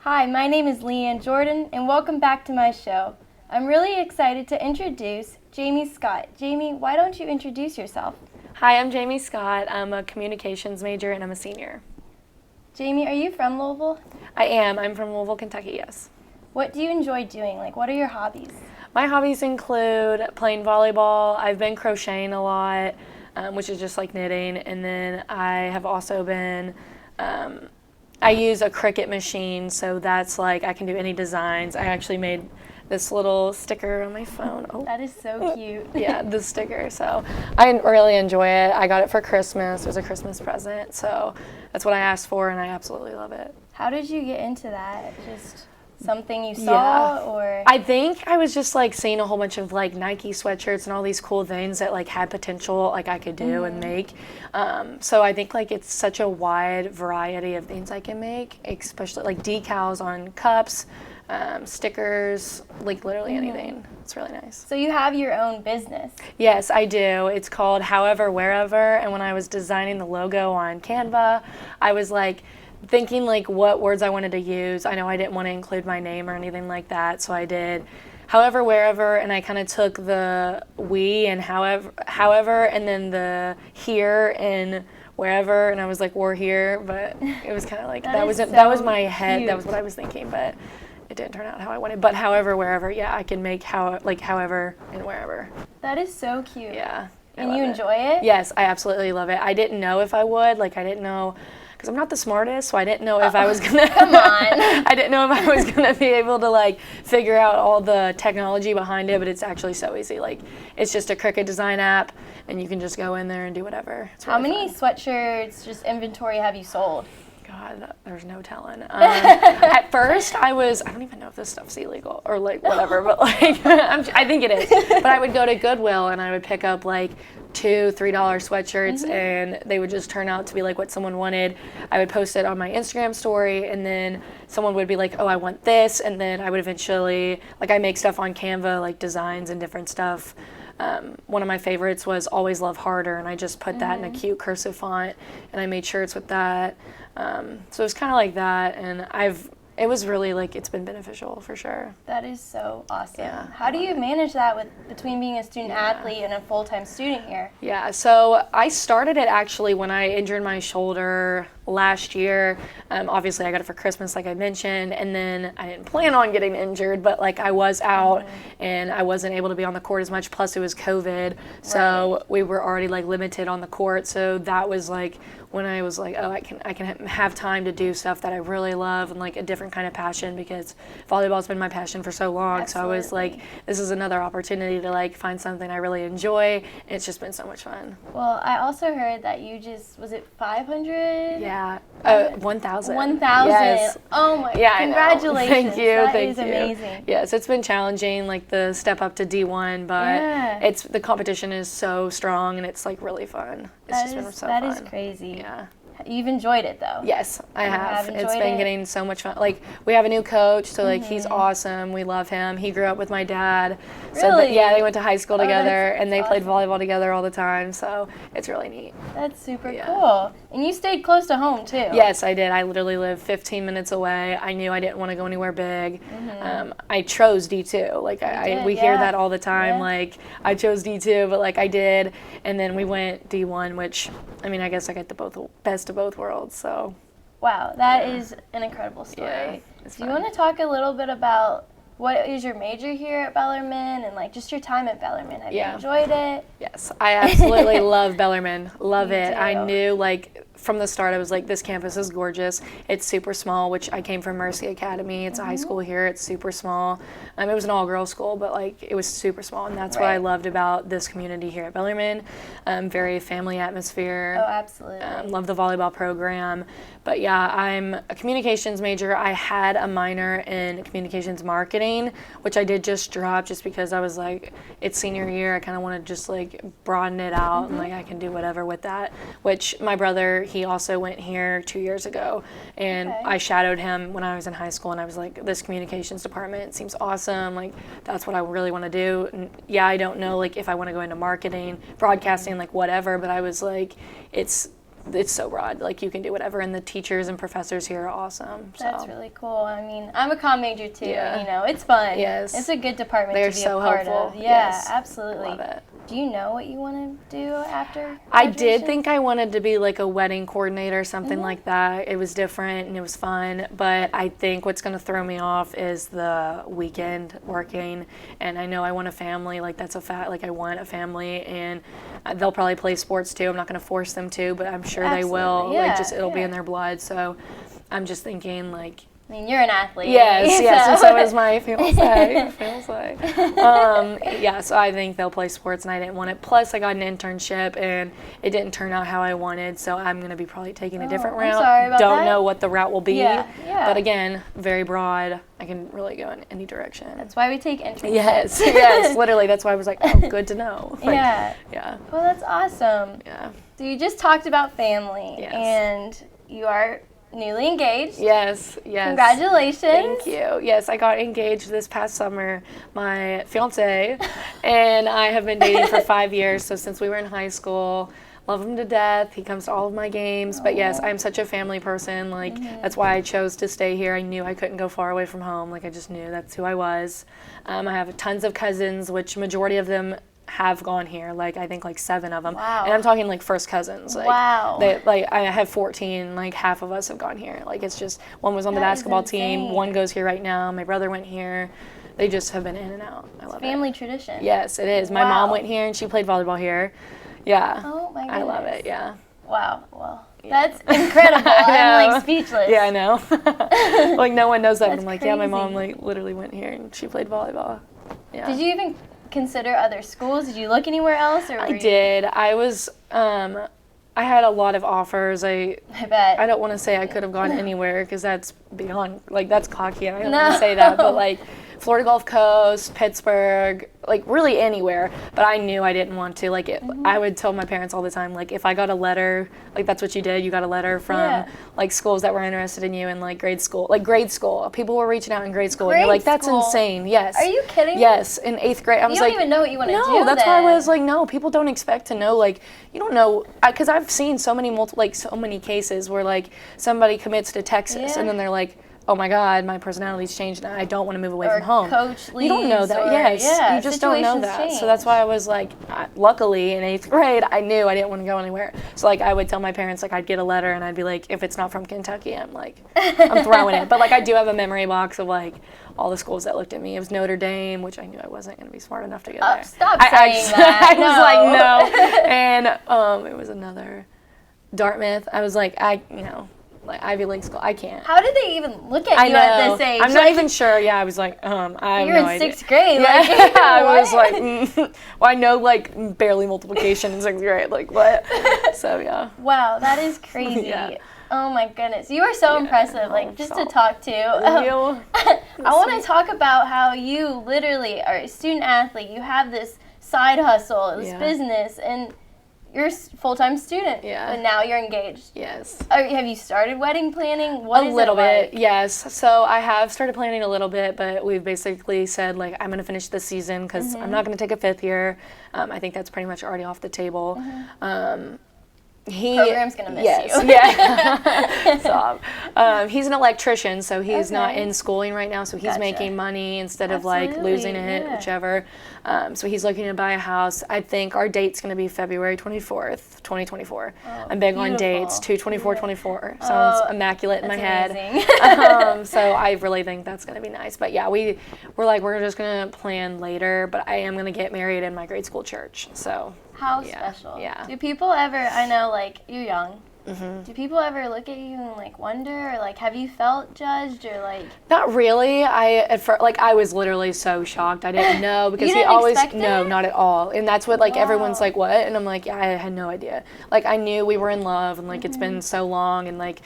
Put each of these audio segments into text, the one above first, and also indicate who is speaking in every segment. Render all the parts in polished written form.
Speaker 1: Hi, my name is Leighanne Jordan, and welcome back to my show. I'm really excited to introduce Jayme Scott. Jayme, why don't you introduce yourself?
Speaker 2: Hi, I'm Jayme Scott. I'm a communications major and I'm a senior.
Speaker 1: Jayme, are you from Louisville?
Speaker 2: I am. I'm from Louisville, Kentucky, yes.
Speaker 1: What do you enjoy doing? What are your hobbies?
Speaker 2: My hobbies include playing volleyball. I've been crocheting a lot, which is just like knitting. And then I have also been, I use a Cricut machine, so that's like I can do any designs. I actually made this little sticker on my phone. Oh,
Speaker 1: That is so cute.
Speaker 2: yeah, the sticker. So I really enjoy it. I got it for Christmas. It was a Christmas present. So that's what I asked for, and I absolutely love it.
Speaker 1: How did you get into that? Just something you saw, or?
Speaker 2: I think I was just like seeing a whole bunch of like Nike sweatshirts and all these cool things that like had potential like I could do and make. So I think like it's such a wide variety of things I can make, especially like decals on cups, stickers, like literally anything. It's really nice.
Speaker 1: So you have your own business.
Speaker 2: Yes, I do. It's called However Wherever, and when I was designing the logo on Canva, I was like thinking like what words I wanted to use. I know I didn't want to include my name or anything like that, so I did however, wherever, and I kind of took the we and however, and then the here and wherever, and I was like, we're here, but it was kind of like that was my head.
Speaker 1: Cute.
Speaker 2: That was what I was thinking, but it didn't turn out how I wanted. But however, wherever, yeah, I can make however and wherever.
Speaker 1: That is so cute.
Speaker 2: Yeah.
Speaker 1: And you enjoy it?
Speaker 2: Yes, I absolutely love it. I didn't know if I would. Like, I didn't know, because I'm not the smartest, so I didn't know if I was going to.
Speaker 1: Come on.
Speaker 2: I didn't know if I was going to be able to, like, figure out all the technology behind it, but it's actually so easy. Like, it's just a Cricut design app, and you can just go in there and do whatever. It's
Speaker 1: How
Speaker 2: really
Speaker 1: many
Speaker 2: fun.
Speaker 1: sweatshirts, just inventory, have you sold?
Speaker 2: God, there's no telling. At first, I don't even know if this stuff's illegal or like whatever, but like I think it is. But I would go to Goodwill and I would pick up like $2-3 sweatshirts, and they would just turn out to be like what someone wanted. I would post it on my Instagram story, and then someone would be like, "Oh, I want this," and then I would eventually I make stuff on Canva, like designs and different stuff. One of my favorites was Always Love Harder, and I just put that in a cute cursive font, and I made shirts with that. So it was kind of like that, and it was really it's been beneficial for sure.
Speaker 1: That is so awesome.
Speaker 2: Yeah,
Speaker 1: How do you manage that between being a student athlete and a full-time student here?
Speaker 2: Yeah, so I started it actually when I injured my shoulder last year. Obviously, I got it for Christmas, like I mentioned, and then I didn't plan on getting injured, but I was out and I wasn't able to be on the court as much. Plus, it was COVID, so we were already limited on the court. So that was when I was oh, I can have time to do stuff that I really love and a different kind of passion, because volleyball's been my passion for so long.
Speaker 1: Absolutely.
Speaker 2: So I was this is another opportunity to find something I really enjoy. It's just been so much fun.
Speaker 1: Well, I also heard that you was it 500?
Speaker 2: Yeah, 1,000.
Speaker 1: 1,000.
Speaker 2: Yes.
Speaker 1: Oh my!
Speaker 2: Yeah,
Speaker 1: Congratulations.
Speaker 2: I know. Thank you.
Speaker 1: That
Speaker 2: Thank
Speaker 1: is
Speaker 2: you.
Speaker 1: amazing.
Speaker 2: Yes, it's been challenging, the step up to D1, but the competition is so strong and it's really fun. It's just been so fun.
Speaker 1: That is crazy.
Speaker 2: Yeah.
Speaker 1: You've enjoyed it though.
Speaker 2: Yes, I have. It's
Speaker 1: enjoyed
Speaker 2: been
Speaker 1: it?
Speaker 2: getting so much fun. We have a new coach, so he's awesome. We love him. He grew up with my dad. So
Speaker 1: Really?
Speaker 2: yeah, they went to high school together,
Speaker 1: that's
Speaker 2: and they played
Speaker 1: awesome.
Speaker 2: volleyball together all the time. So it's really neat.
Speaker 1: That's super
Speaker 2: Yeah.
Speaker 1: cool. And you stayed close to home too.
Speaker 2: Yes, I did. I literally lived 15 minutes away. I knew I didn't want to go anywhere big. I chose D2. We hear
Speaker 1: yeah.
Speaker 2: that all the time.
Speaker 1: Yeah.
Speaker 2: I chose D2, but I did, and then we went D1, which I guess I got the best of both worlds. So
Speaker 1: Wow, that is an incredible story.
Speaker 2: Yeah, it's
Speaker 1: Do you
Speaker 2: fun.
Speaker 1: want to talk a little bit about what is your major here at Bellarmine and just your time at Bellarmine? Have you enjoyed it?
Speaker 2: Yes, I absolutely love Bellarmine. Love
Speaker 1: Me
Speaker 2: it.
Speaker 1: too.
Speaker 2: I knew from the start I was this campus is gorgeous. It's super small, which I came from Mercy Academy. It's a high school here. It's super small. It was an all-girls school, but it was super small, and that's what I
Speaker 1: Right.
Speaker 2: loved about this community here at Bellarmine. Very family atmosphere.
Speaker 1: Oh, absolutely.
Speaker 2: Love the volleyball program. But yeah, I'm a communications major. I had a minor in communications marketing, which I did just drop just because I was it's senior year. I kind of want to just broaden it out and I can do whatever with that. Which my brother, he also went here 2 years ago, and
Speaker 1: Okay.
Speaker 2: I shadowed him when I was in high school, and I was this communications department seems awesome. That's what I really want to do. And yeah, I don't know if I want to go into marketing, broadcasting, whatever, but I was it's it's so broad. Like, you can do whatever, and the teachers and professors here are awesome.
Speaker 1: That's
Speaker 2: so.
Speaker 1: really cool. I mean, I'm a comm major too.
Speaker 2: Yeah.
Speaker 1: You know, it's fun.
Speaker 2: Yes.
Speaker 1: It's a good department
Speaker 2: They're
Speaker 1: to be
Speaker 2: so
Speaker 1: a part
Speaker 2: helpful.
Speaker 1: of. Yeah,
Speaker 2: Yes.
Speaker 1: absolutely.
Speaker 2: Love it.
Speaker 1: Do you know what you want to do after
Speaker 2: I did
Speaker 1: graduation?
Speaker 2: think I wanted to be like a wedding coordinator or something like that. It was different and it was fun, but I think what's going to throw me off is the weekend working. And I know I want a family, like that's a fact, like I want a family, and they'll probably play sports too. I'm not going to force them to, but I'm sure they will.
Speaker 1: Yeah,
Speaker 2: Like, just it'll be
Speaker 1: yeah.
Speaker 2: in their blood. So I'm just thinking like,
Speaker 1: I mean, you're an athlete.
Speaker 2: yes, and so is my fiance. So I think they'll play sports, and I didn't want it. Plus, I got an internship, and it didn't turn out how I wanted, so I'm going to be probably taking a different
Speaker 1: I'm
Speaker 2: route.
Speaker 1: sorry about
Speaker 2: Don't
Speaker 1: that.
Speaker 2: know what the route will be.
Speaker 1: Yeah.
Speaker 2: But again, very broad. I can really go in any direction.
Speaker 1: That's why we take internships.
Speaker 2: Yes, literally. That's why I was like, oh, good to know. Like,
Speaker 1: Yeah.
Speaker 2: Yeah.
Speaker 1: Well, that's awesome.
Speaker 2: Yeah.
Speaker 1: So you just talked about family,
Speaker 2: Yes.
Speaker 1: and you are newly engaged.
Speaker 2: Yes.
Speaker 1: Congratulations.
Speaker 2: Thank you. Yes, I got engaged this past summer. My fiance and I have been dating for 5 years, so since we were in high school. Love him to death. He comes to all of my games. But yes, I'm such a family person. Like, that's why I chose to stay here. I knew I couldn't go far away from home. Like, I just knew that's who I was. I have tons of cousins, which majority of them have gone here. Like, I think like 7 of them.
Speaker 1: Wow.
Speaker 2: And I'm talking like first cousins. Like,
Speaker 1: Wow.
Speaker 2: I have 14. Like, half of us have gone here. Like, it's just, one was on the
Speaker 1: That is
Speaker 2: basketball team.
Speaker 1: insane.
Speaker 2: One goes here right now. My brother went here. They just have been in and out. I love it.
Speaker 1: Family tradition.
Speaker 2: Yes, it is. My mom went here and she played volleyball here. Yeah.
Speaker 1: Oh my goodness.
Speaker 2: I love it, yeah.
Speaker 1: Wow. Well, that's incredible. I'm like speechless.
Speaker 2: Yeah, I know. Like, no one knows that.
Speaker 1: That's
Speaker 2: I'm like, yeah, my mom
Speaker 1: crazy.
Speaker 2: like literally went here and she played volleyball. Yeah.
Speaker 1: Did you even consider other schools? Did you look anywhere else? Or
Speaker 2: I did. I was, I had a lot of offers.
Speaker 1: I bet.
Speaker 2: I don't want to say I could have gone anywhere because that's beyond, like, that's cocky. And I don't
Speaker 1: No.
Speaker 2: want to say that, but like, Florida Gulf Coast, Pittsburgh, like really anywhere. But I knew I didn't want to. Like, I would tell my parents all the time, like, if I got a letter, like, that's what you did. You got a letter from like schools that were interested in you in like grade school. Like, grade school. People were reaching out in grade school. And you're like, that's
Speaker 1: school?
Speaker 2: insane. Yes.
Speaker 1: Are you kidding me?
Speaker 2: Yes. In 8th grade, I was
Speaker 1: You don't
Speaker 2: like,
Speaker 1: even know what you want to do.
Speaker 2: no, that's why I
Speaker 1: then.
Speaker 2: was like, no, people don't expect to know. Like, you don't know, because I've seen so many cases where like somebody commits to Texas and then they're like, oh my God, my personality's changed and I don't want to move away
Speaker 1: Or
Speaker 2: from home.
Speaker 1: coach
Speaker 2: You don't know
Speaker 1: leaves
Speaker 2: that.
Speaker 1: or-
Speaker 2: Yes,
Speaker 1: yeah,
Speaker 2: you just don't know
Speaker 1: situations
Speaker 2: that.
Speaker 1: change.
Speaker 2: So that's why I was like, luckily in 8th grade, I knew I didn't want to go anywhere. So like, I would tell my parents, like, I'd get a letter and I'd be like, if it's not from Kentucky, I'm like, I'm throwing it. But like, I do have a memory box of like all the schools that looked at me. It was Notre Dame, which I knew I wasn't going to be smart enough to go there.
Speaker 1: Stop saying that.
Speaker 2: I was like, no. And it was another Dartmouth. I was like, like Ivy League school. I can't.
Speaker 1: How did they even look at
Speaker 2: I
Speaker 1: you
Speaker 2: know.
Speaker 1: at this age?
Speaker 2: I'm not
Speaker 1: Like,
Speaker 2: even sure. Yeah, I was like, I have
Speaker 1: you're
Speaker 2: no
Speaker 1: in
Speaker 2: idea.
Speaker 1: 6th grade.
Speaker 2: Yeah,
Speaker 1: Like,
Speaker 2: I was
Speaker 1: what?
Speaker 2: like, well, I know like barely multiplication in 6th grade. Like, what? So yeah.
Speaker 1: Wow, that is crazy.
Speaker 2: Yeah.
Speaker 1: Oh my goodness. You are so impressive, like, just to talk to.
Speaker 2: You?
Speaker 1: I want to talk about how you literally are a student athlete. You have this side hustle, this business, and you're a full-time student.
Speaker 2: Yeah.
Speaker 1: But now you're engaged.
Speaker 2: Yes.
Speaker 1: Have you started wedding planning? What is
Speaker 2: A little
Speaker 1: it like?
Speaker 2: bit, yes. So I have started planning a little bit, but we've basically said, like, I'm going to finish this season because I'm not going to take a 5th year. I think that's pretty much already off the table.
Speaker 1: Program's gonna miss you.
Speaker 2: Yeah. So, he's an electrician, so he's not in schooling right now, so he's making money instead of like losing it, whichever. So he's looking to buy a house. I think our date's gonna be February 24th, 2024. I'm big on dates. 2/24/24 sounds immaculate in my head. So I really think that's gonna be nice. But yeah, we're just gonna plan later. But I am gonna get married in my grade school church. So.
Speaker 1: How special.
Speaker 2: Yeah.
Speaker 1: Do people ever, I know, like, you're young. Do people ever look at you and, like, wonder, or, like, have you felt judged, or, like...
Speaker 2: Not really. I was literally so shocked. I didn't know because
Speaker 1: You
Speaker 2: he
Speaker 1: didn't
Speaker 2: always,
Speaker 1: expect
Speaker 2: no,
Speaker 1: it?
Speaker 2: not at all. And that's what, like, everyone's
Speaker 1: Wow.
Speaker 2: like, what? And I'm like, yeah, I had no idea. Like, I knew we were in love and, like, it's been so long and, like,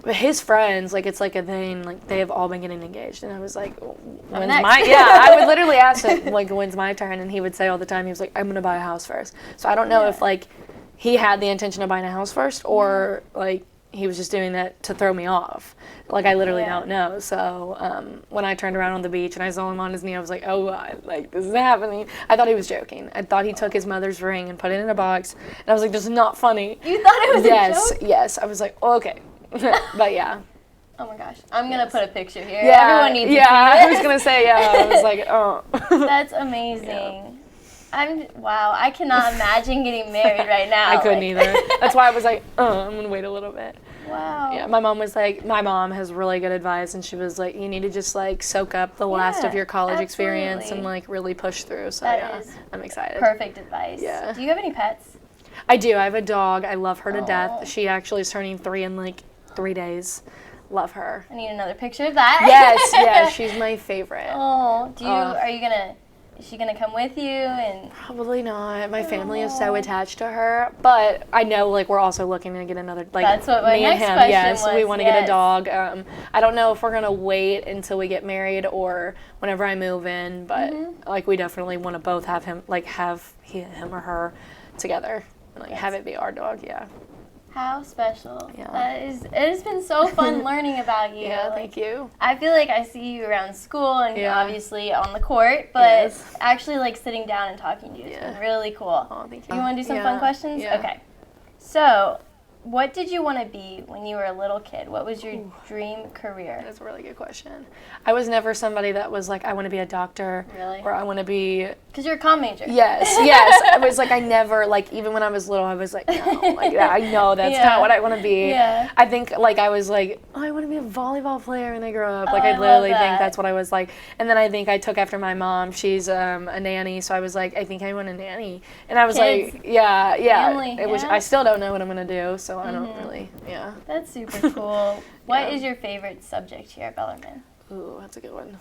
Speaker 2: his friends, like, it's like a thing, like, they have all been getting engaged. And I was like, when's
Speaker 1: next.
Speaker 2: my, I would literally ask him, like, when's my turn? And he would say all the time, he was like, I'm going to buy a house first. So I don't know if, like, he had the intention of buying a house first or, like, he was just doing that to throw me off. Like, I literally don't know. So when I turned around on the beach and I saw him on his knee, I was like, oh, God, like, this is happening. I thought he was joking. I thought he took his mother's ring and put it in a box. And I was like, this is not funny.
Speaker 1: You thought it was a joke?
Speaker 2: Yes. I was like, oh, okay. But, yeah.
Speaker 1: Oh, my gosh. I'm going to put a picture here.
Speaker 2: Yeah,
Speaker 1: Everyone needs to see it.
Speaker 2: I was going to say, I was like, oh.
Speaker 1: That's amazing. Wow, I cannot imagine getting married right now.
Speaker 2: I couldn't either. That's why I was like, I'm going to wait a little bit.
Speaker 1: Wow.
Speaker 2: Yeah, my mom has really good advice, and she was like, you need to just, like, soak up the last of your college experience and, like, really push through. So, I'm excited.
Speaker 1: Perfect advice. Yeah. Do you have any pets?
Speaker 2: I do. I have a dog. I love her to death. She actually is turning 3 in, like, 3 days. Love her.
Speaker 1: I need another picture of that.
Speaker 2: Yes, she's my favorite.
Speaker 1: Oh, is she gonna come with you? And
Speaker 2: probably not. My family is so attached to her, but I know, like, we're also looking to get another, like,
Speaker 1: that's what my
Speaker 2: me
Speaker 1: next
Speaker 2: and him.
Speaker 1: Question was.
Speaker 2: We want to get a dog. I don't know if we're gonna wait until we get married or whenever I move in, but like, we definitely want to both have him, like, have him or her together, and, like, have it be our dog. Yeah.
Speaker 1: How special. Yeah. It has been so fun learning about you.
Speaker 2: Yeah, thank you.
Speaker 1: I feel like I see you around school and obviously on the court, but actually, like, sitting down and talking to you has been really cool.
Speaker 2: Oh, thank you.
Speaker 1: You want to do some fun questions?
Speaker 2: Yeah.
Speaker 1: Okay. So, what did you want to be when you were a little kid? What was your dream career?
Speaker 2: That's a really good question. I was never somebody that was like, I want to be a doctor.
Speaker 1: Really?
Speaker 2: Or I want to be...
Speaker 1: Because you're a comm major.
Speaker 2: Yes. I was like, I never, like, even when I was little, I was like, no, like, I know that's not what I want to be.
Speaker 1: Yeah.
Speaker 2: I think, like, I was like, oh, I want to be a volleyball player when I grow up. Like, I literally think that's what I was like. And then I think I took after my mom. She's a nanny, so I was like, I think I want a nanny. And I was like,
Speaker 1: Family,
Speaker 2: Which I still don't know what I'm going to do, so I don't really,
Speaker 1: That's super cool. What is your favorite subject here at Bellarmine?
Speaker 2: Ooh, that's a good one.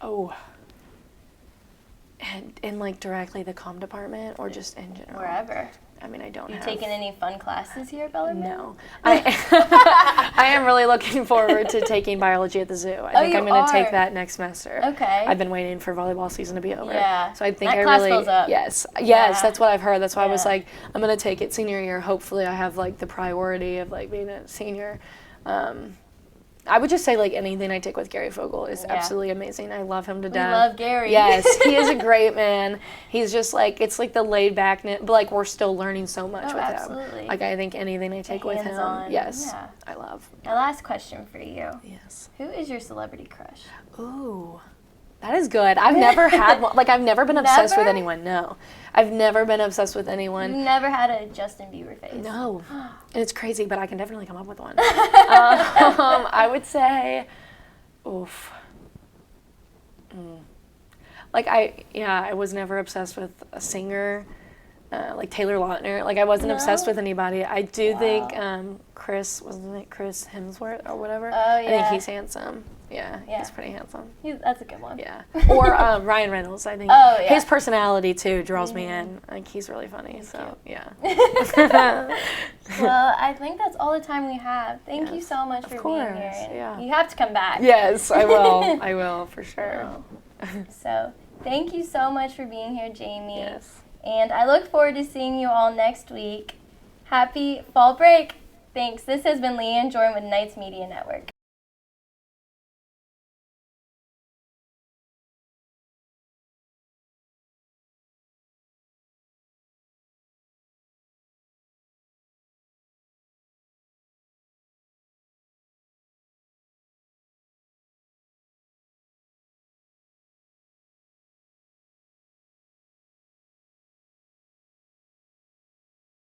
Speaker 2: Oh. In like directly the comm department or just in general?
Speaker 1: Wherever.
Speaker 2: I mean, I don't have.
Speaker 1: You taken any fun classes here at Bellarmine?
Speaker 2: No. I am really looking forward to taking biology at the zoo. I think I'm going to take that next semester.
Speaker 1: Okay.
Speaker 2: I've been waiting for volleyball season to be over.
Speaker 1: Yeah.
Speaker 2: So I think
Speaker 1: that class fills up.
Speaker 2: Yes, that's what I've heard. That's why I was like, I'm going to take it senior year. Hopefully I have, like, the priority of, like, being a senior. I would just say, like, anything I take with Gary Fogel is absolutely amazing. I love him to death.
Speaker 1: We love Gary.
Speaker 2: Yes, he is a great man. He's just, like, it's like the laid backness, but, like, we're still learning so much with him. Like, I think anything I take with him, I love.
Speaker 1: My last question for you.
Speaker 2: Yes.
Speaker 1: Who is your celebrity crush?
Speaker 2: Ooh. That is good. I've never had one. Like, I've never been obsessed with anyone. No. I've never been obsessed with anyone.
Speaker 1: You've never had a Justin Bieber face?
Speaker 2: No. And it's crazy, but I can definitely come up with one. I would say, Like, I was never obsessed with a singer, like Taylor Lautner. Like, I wasn't obsessed with anybody. I do think wasn't it Chris Hemsworth or whatever?
Speaker 1: Oh, yeah.
Speaker 2: I think he's handsome. Yeah, he's pretty handsome.
Speaker 1: That's a good one.
Speaker 2: Yeah. Or Ryan Reynolds, I think.
Speaker 1: Oh, yeah.
Speaker 2: His personality, too, draws me in. Like, he's really funny, so, yeah.
Speaker 1: Well, I think that's all the time we have. Thank you so much for being here.
Speaker 2: Yeah.
Speaker 1: You have to come back.
Speaker 2: Yes, I will. I will, for sure.
Speaker 1: So, thank you so much for being here, Jayme.
Speaker 2: Yes.
Speaker 1: And I look forward to seeing you all next week. Happy fall break. Thanks. This has been Leighanne Jordan with Knights Media Network.